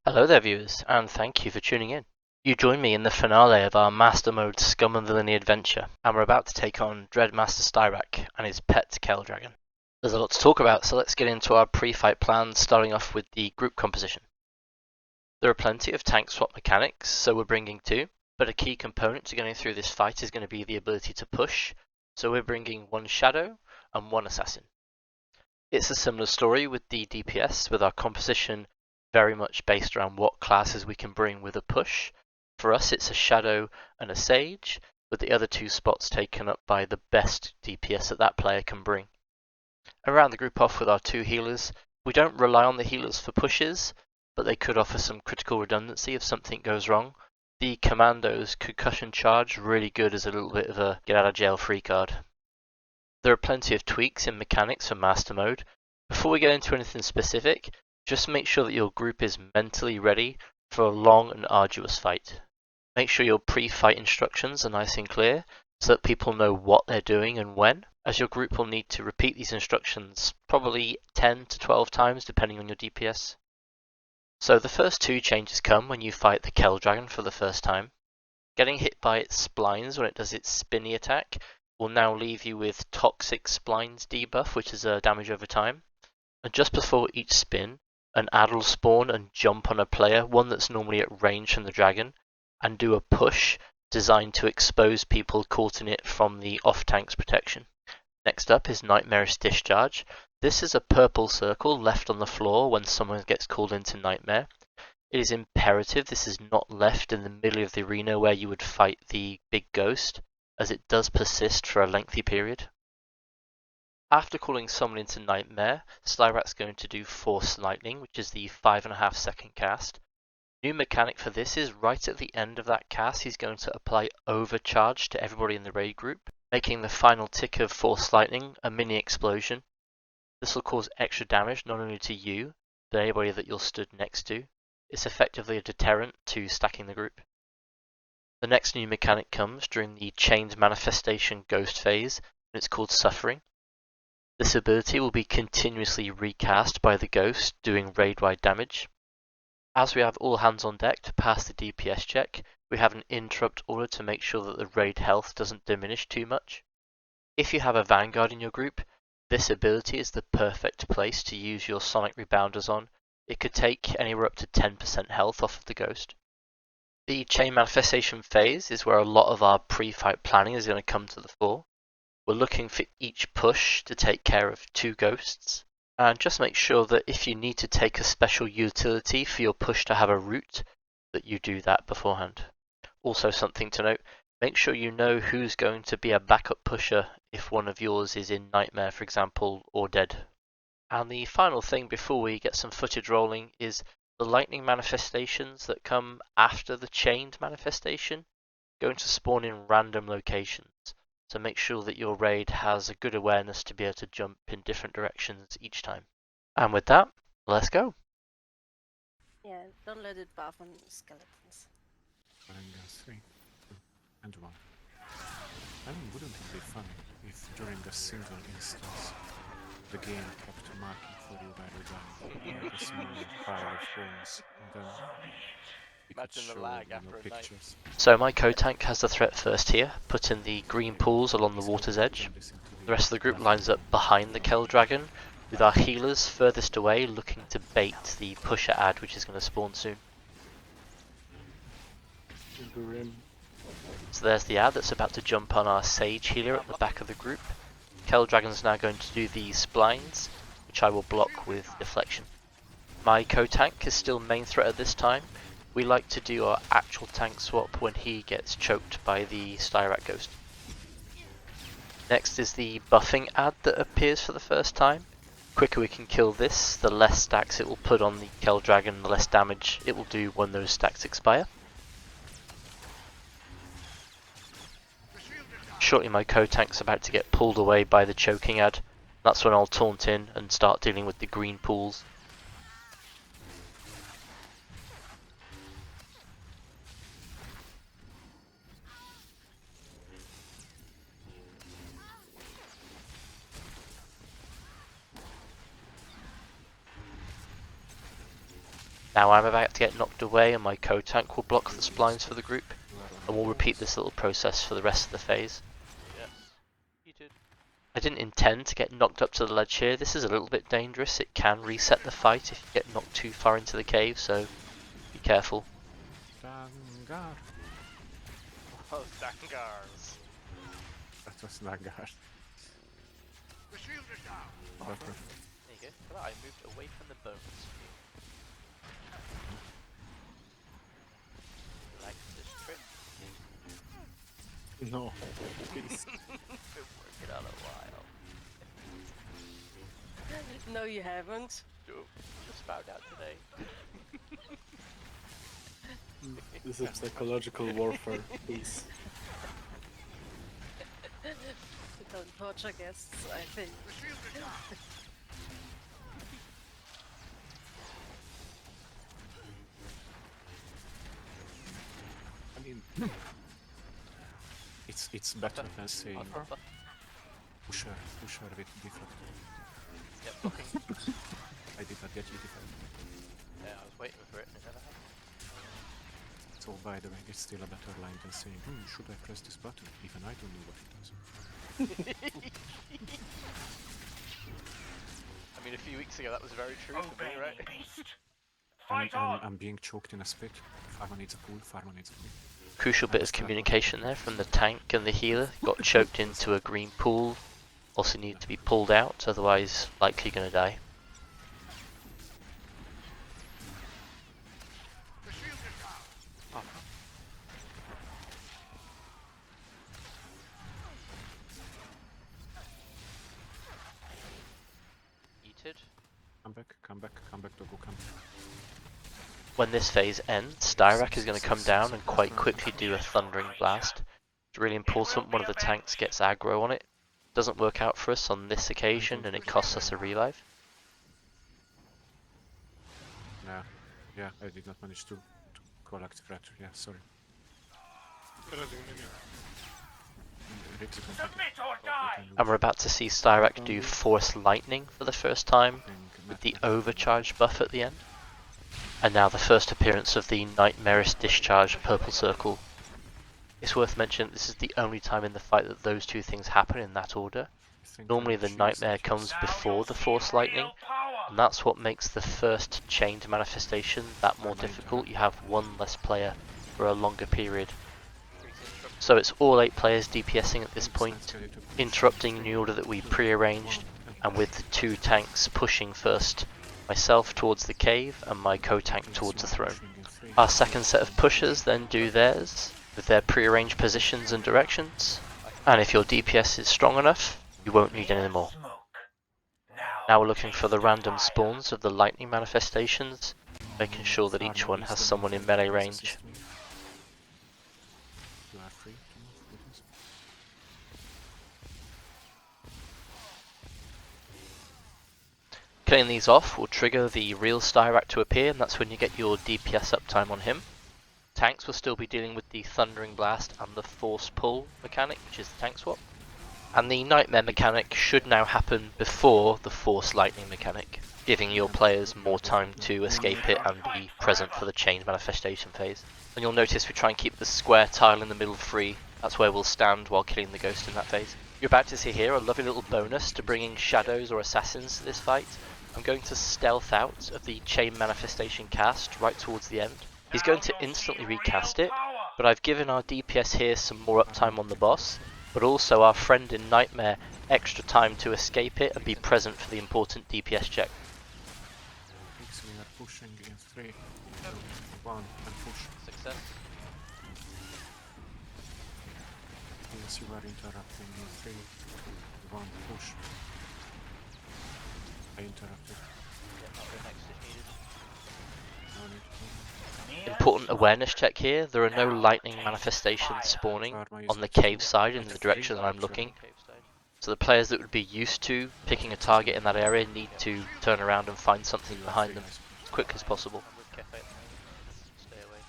Hello there viewers, and thank you for tuning in. You join me in the finale of our Master Mode Scum Villainy adventure, and we're about to take on Dread Master Styrak and his pet Dragon. There's a lot to talk about, so let's get into our pre-fight plans, starting off with the group composition. There are plenty of tank swap mechanics, so we're bringing two, but a key component to getting through this fight is going to be the ability to push, so we're bringing one Shadow and one Assassin. It's a similar story with the DPS, with our composition very much based around what classes we can bring with a push. For us, it's a Shadow and a Sage, with the other two spots taken up by the best DPS that player can bring. Around the group off with our two healers. We don't rely on the healers for pushes, but they could offer some critical redundancy if something goes wrong. The Commando's Concussion Charge, really good as a little bit of a get out of jail free card. There are plenty of tweaks in mechanics for Master Mode. Before we get into anything specific, just make sure that your group is mentally ready for a long and arduous fight. Make sure your pre-fight instructions are nice and clear so that people know what they're doing and when, as your group will need to repeat these instructions probably 10 to 12 times depending on your DPS. So the first two changes come when you fight the Dragon for the first time. Getting hit by its splines when it does its spinny attack will now leave you with Toxic Splines debuff, which is a damage over time. And just before each spin, an ad will spawn and jump on a player, one that's normally at range from the dragon, and do a push designed to expose people caught in it from the off-tank's protection. Next up is Nightmare's Discharge. This is a purple circle left on the floor when someone gets called into Nightmare. It is imperative this is not left in the middle of the arena where you would fight the big ghost, as it does persist for a lengthy period. After calling someone into Nightmare, Styrak's going to do Force Lightning, which is the 5.5 second cast. New mechanic for this is right at the end of that cast, he's going to apply Overcharge to everybody in the raid group, making the final tick of Force Lightning a mini explosion. This will cause extra damage not only to you, but anybody that you're stood next to. It's effectively a deterrent to stacking the group. The next new mechanic comes during the Chained Manifestation Ghost phase, and it's called Suffering. This ability will be continuously recast by the ghost, doing raid-wide damage. As we have all hands on deck to pass the DPS check, we have an interrupt order to make sure that the raid health doesn't diminish too much. If you have a Vanguard in your group, this ability is the perfect place to use your Sonic Rebounders on. It could take anywhere up to 10% health off of the ghost. The Chain Manifestation phase is where a lot of our pre-fight planning is going to come to the fore. We're looking for each push to take care of two ghosts, and just make sure that if you need to take a special utility for your push to have a route, that you do that beforehand. Also something to note, make sure you know who's going to be a backup pusher if one of yours is in Nightmare, for example, or dead. And the final thing before we get some footage rolling is the lightning manifestations that come after the chained manifestation, going to spawn in random locations. So make sure that your raid has a good awareness to be able to jump in different directions each time. And with that, let's go. Yeah, don't let it buff on skeletons. And 3, 2, and 1. Wouldn't it be fun if during a single instance the game kept marking for you by the a small pile of bones, and then you could Imagine the show lag after a night. pictures. So my co-tank has the threat first here, put in the green pools along the water's edge. The rest of the group lines up behind the Dragon, with our healers furthest away looking to bait the pusher ad which is going to spawn soon. So there's the ad that's about to jump on our Sage healer at the back of the group. Dragon's now going to do the splines, which I will block with deflection. My co-tank is still main threat at this time. We like to do our actual tank swap when he gets choked by the Styrak ghost. Next is the buffing ad that appears for the first time. The quicker we can kill this, the less stacks it will put on the Dragon, the less damage it will do when those stacks expire. Shortly my co-tank's about to get pulled away by the choking ad. That's when I'll taunt in and start dealing with the green pools. Now I'm about to get knocked away and my co-tank will block the splines for the group, and we'll repeat this little process for the rest of the phase. Yes. You did. I didn't intend to get knocked up to the ledge here. This is a little bit dangerous. It can reset the fight if you get knocked too far into the cave, so be careful. Dangar. Oh, Dangars. That was Dangar. There you go. But I moved away from the bones. Like this trip. No, please. Been working on a while. No, you haven't. Just found out today. This is psychological warfare, please. We don't torture guests, I think. I mean, it's better than saying pusher with different. Yep, looking. I did not get you different. Yeah, I was waiting for it and it never happened. So by the way, it's still a better line than saying, should I press this button? Even I don't know what it does. I mean, a few weeks ago that was very true for me, right? I'm being choked in a spit. Farmer needs a pool, farmer needs a pool. Crucial bit of communication there from the tank and the healer. Got choked into a green pool. Also need to be pulled out, otherwise likely gonna die. Yeeted. Come back, Doggo, come back. When this phase ends, Styrak is going to come down and quite quickly do a Thundering Blast. It's really important one of the tanks gets aggro on it. Doesn't work out for us on this occasion and it costs us a revive. Yeah, I did not manage to collect Fracture, yeah, sorry. And we're about to see Styrak do Force Lightning for the first time with the overcharge buff at the end. And now the first appearance of the Nightmare's Discharge Purple Circle. It's worth mentioning this is the only time in the fight that those two things happen in that order. Normally the Nightmare comes before the Force Lightning, and that's what makes the first chained manifestation that more difficult. You have one less player for a longer period. So it's all 8 players DPSing at this point, interrupting the order that we pre-arranged, and with the 2 tanks pushing first. Myself towards the cave and my co-tank towards the throne. Our second set of pushers then do theirs with their pre-arranged positions and directions, and if your DPS is strong enough, you won't need any more. Now we're looking for the random spawns of the lightning manifestations, making sure that each one has someone in melee range. You are free to move, please. Killing these off will trigger the real Styrak to appear, and that's when you get your DPS uptime on him. Tanks will still be dealing with the Thundering Blast and the Force Pull mechanic, which is the tank swap. And the Nightmare mechanic should now happen before the Force Lightning mechanic, giving your players more time to escape it and be present for the chained manifestation phase. And you'll notice we try and keep the square tile in the middle free. That's where we'll stand while killing the ghost in that phase. You're about to see here a lovely little bonus to bringing shadows or assassins to this fight. I'm going to stealth out of the chain manifestation cast right towards the end. He's going to instantly recast it, but I've given our DPS here some more uptime on the boss, but also our friend in Nightmare extra time to escape it and be present for the important DPS check. We are pushing in 3, 2, 1, and push. Success. Yes, you are interrupting in 3, 2, 1, push. I interrupted. Yeah, I'll go next if needed. No need to. Important awareness check here, there are no lightning manifestations spawning on the cave side in the direction that I'm looking. Cave side. So the players that would be used to picking a target in that area need to turn around and find something behind them as quick as possible. I'm with Kefe at the moment. Stay away.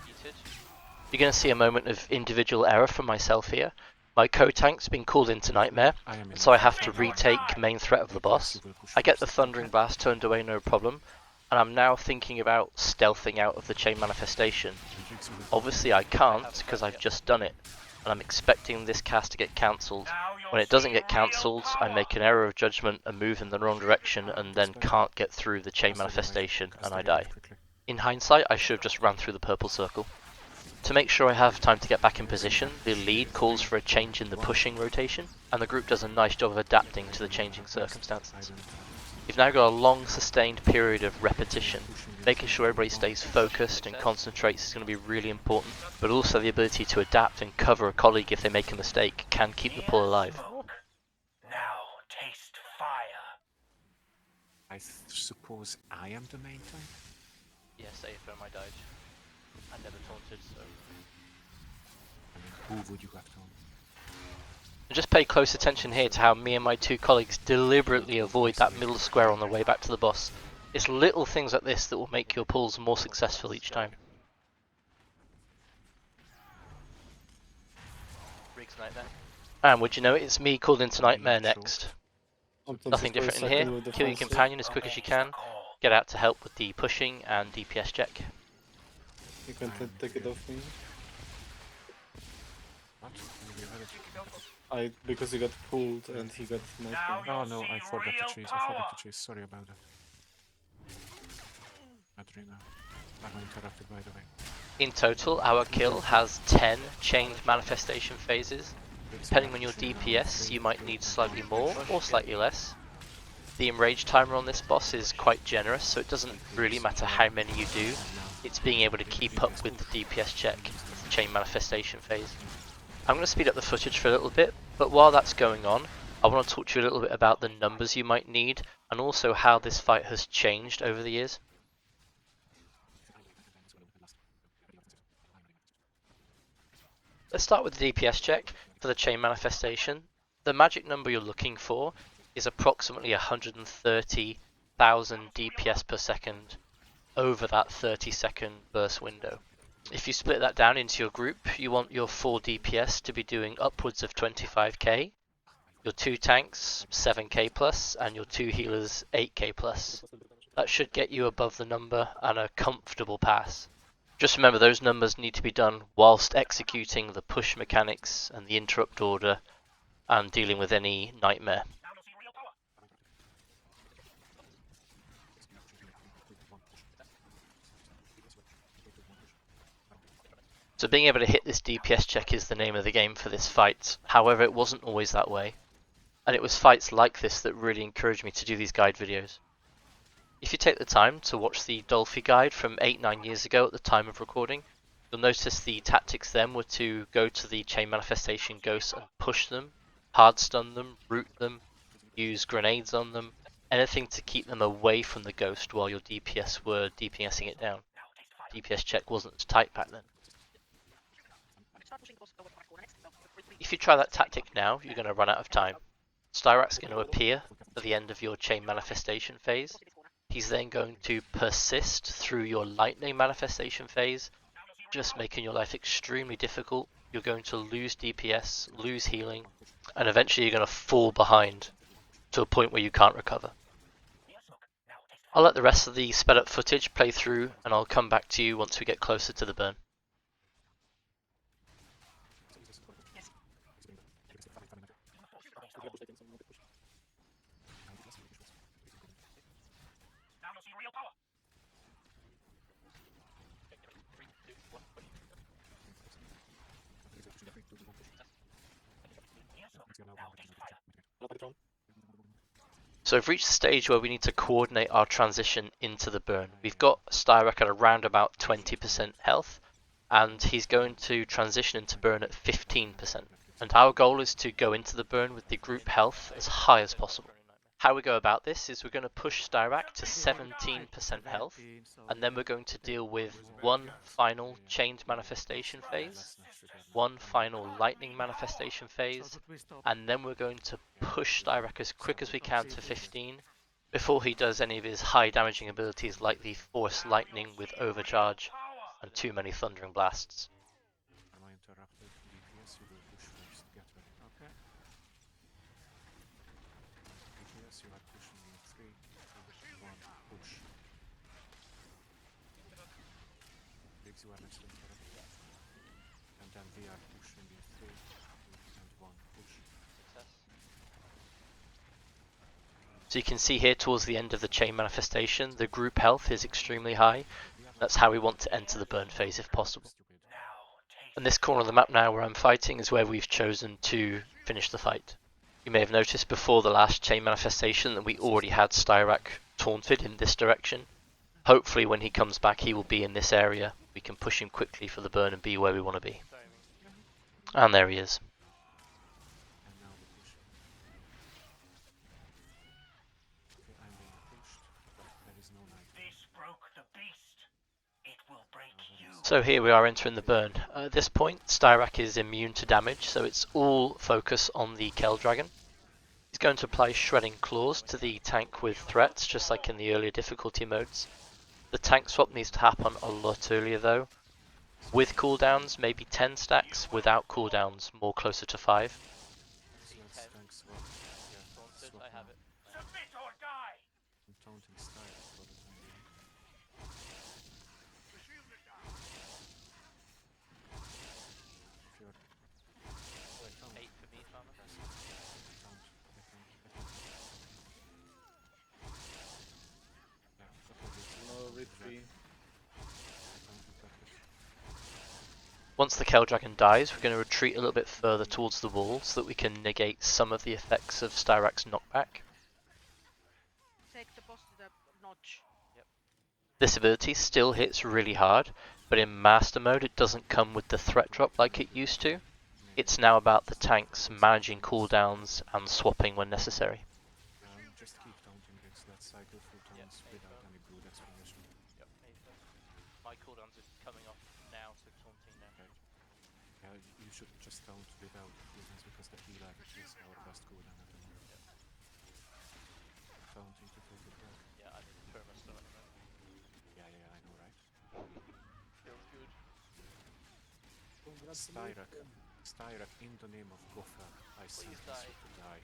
Yeeted. You're going to see a moment of individual error from myself here. My co-tank's been called into Nightmare, and so I have to retake main threat of the boss. I get the Thundering Blast turned away no problem, and I'm now thinking about stealthing out of the chain manifestation. Obviously I can't, because I've just done it, and I'm expecting this cast to get cancelled. When it doesn't get cancelled, I make an error of judgment and move in the wrong direction, and then can't get through the chain manifestation, and I die. In hindsight, I should have just ran through the purple circle. To make sure I have time to get back in position, the lead calls for a change in the pushing rotation, and the group does a nice job of adapting to the changing circumstances. You've now got a long sustained period of repetition. Making sure everybody stays focused and concentrates is going to be really important, but also the ability to adapt and cover a colleague if they make a mistake can keep the pull alive. Now taste fire. I suppose I am the main tank? Yes, AFM I died. I never taunted, so... I mean, who would you have to? Just pay close attention here to how me and my two colleagues deliberately avoid that middle square on the way back to the boss. It's little things like this that will make your pulls more successful each time. Riggs Nightmare. And would you know it, it's me called into Nightmare next. Nothing different in here. Kill your companion as quick as you can. Get out to help with the pushing and DPS check. You can take it off me. What? Because he got pulled and he got nightmare. Oh no, I forgot to chase. Sorry about that. Adrena. I'm interrupted by the way. In total, our kill has 10 chained manifestation phases. Depending on your DPS, you might need slightly more or slightly less. The enrage timer on this boss is quite generous, so it doesn't really matter how many you do. It's being able to keep up with the DPS check, the chain manifestation phase. I'm going to speed up the footage for a little bit, but while that's going on, I want to talk to you a little bit about the numbers you might need, and also how this fight has changed over the years. Let's start with the DPS check for the chain manifestation. The magic number you're looking for is approximately 130,000 DPS per second over that 30-second burst window. If you split that down into your group, you want your 4 DPS to be doing upwards of 25k, your 2 tanks 7k plus, and your 2 healers 8k plus. That should get you above the number and a comfortable pass. Just remember those numbers need to be done whilst executing the push mechanics and the interrupt order and dealing with any nightmare. So being able to hit this DPS check is the name of the game for this fight. However, it wasn't always that way. And it was fights like this that really encouraged me to do these guide videos. If you take the time to watch the Dulfy guide from 8-9 years ago at the time of recording, you'll notice the tactics then were to go to the chain manifestation ghosts and push them, hard stun them, root them, use grenades on them, anything to keep them away from the ghost while your DPS were DPSing it down. DPS check wasn't as tight back then. If you try that tactic now, you're going to run out of time. Styrak's going to appear at the end of your chain manifestation phase. He's then going to persist through your lightning manifestation phase, just making your life extremely difficult. You're going to lose DPS, lose healing, and eventually you're going to fall behind to a point where you can't recover. I'll let the rest of the sped up footage play through, and I'll come back to you once we get closer to the burn. So we've reached the stage where we need to coordinate our transition into the burn. We've got Styrak at around about 20% health, and he's going to transition into burn at 15%. And our goal is to go into the burn with the group health as high as possible. How we go about this is we're going to push Styrak to 17% health, and then we're going to deal with one final chained manifestation phase, one final lightning manifestation phase, and then we're going to push Styrak as quick as we can to 15 before he does any of his high damaging abilities like the Force Lightning with Overcharge and too many Thundering Blasts. Tanks, you are pushing in 3, 2, 1, push. Briggs, you are next to the turret. And then we are pushing in 3, 2, and 1, push. So you can see here towards the end of the chain manifestation, the group health is extremely high. That's how we want to enter the burn phase if possible. And this corner of the map now where I'm fighting is where we've chosen to finish the fight. You may have noticed before the last chain manifestation that we already had Styrak taunted in this direction. Hopefully when he comes back he will be in this area. We can push him quickly for the burn and be where we want to be. And there he is. And now we push. Okay, I'm being pushed, but there is no night. This broke the beast. It will break you. So here we are entering the burn. At this point, Styrak is immune to damage, so it's all focus on the Kell Dragon. He's going to apply Shredding Claws to the tank with threats, just like in the earlier difficulty modes. The tank swap needs to happen a lot earlier though. With cooldowns, maybe 10 stacks. Without cooldowns, more closer to 5. So let's tank swap. Yeah, swap I have now. it. Submit or die. I'm taunting Styrak for the time being. If you're... Taunt. Eight for me, Farmer. Taunt. Yeah, okay, No retreat. Once the Kell Dragon dies, we're going to retreat a little bit further towards the wall so that we can negate some of the effects of Styrak's knockback. Take the boss to the notch. This ability still hits really hard, but in Master Mode it doesn't come with the threat drop like it used to. It's now about the tanks managing cooldowns and swapping when necessary. Just keep taunting it. Let's cycle through taunts without any good explanation. My cooldowns are coming off now, so taunting now. You should just taunt without cooldowns because the healer is our best cooldown at the moment. Taunting to take it back. Yeah, I need to perma stun at the moment. Yeah, I know, right? Feels good. Styrak, in the name of Gotha, I sentence you to die.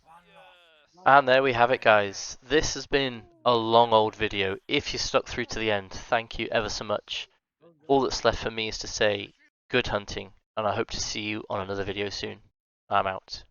One more. And there we have it, guys. This has been a long old video. If you stuck through to the end, thank you ever so much. All that's left for me is to say good hunting, and I hope to see you on another video soon. I'm out.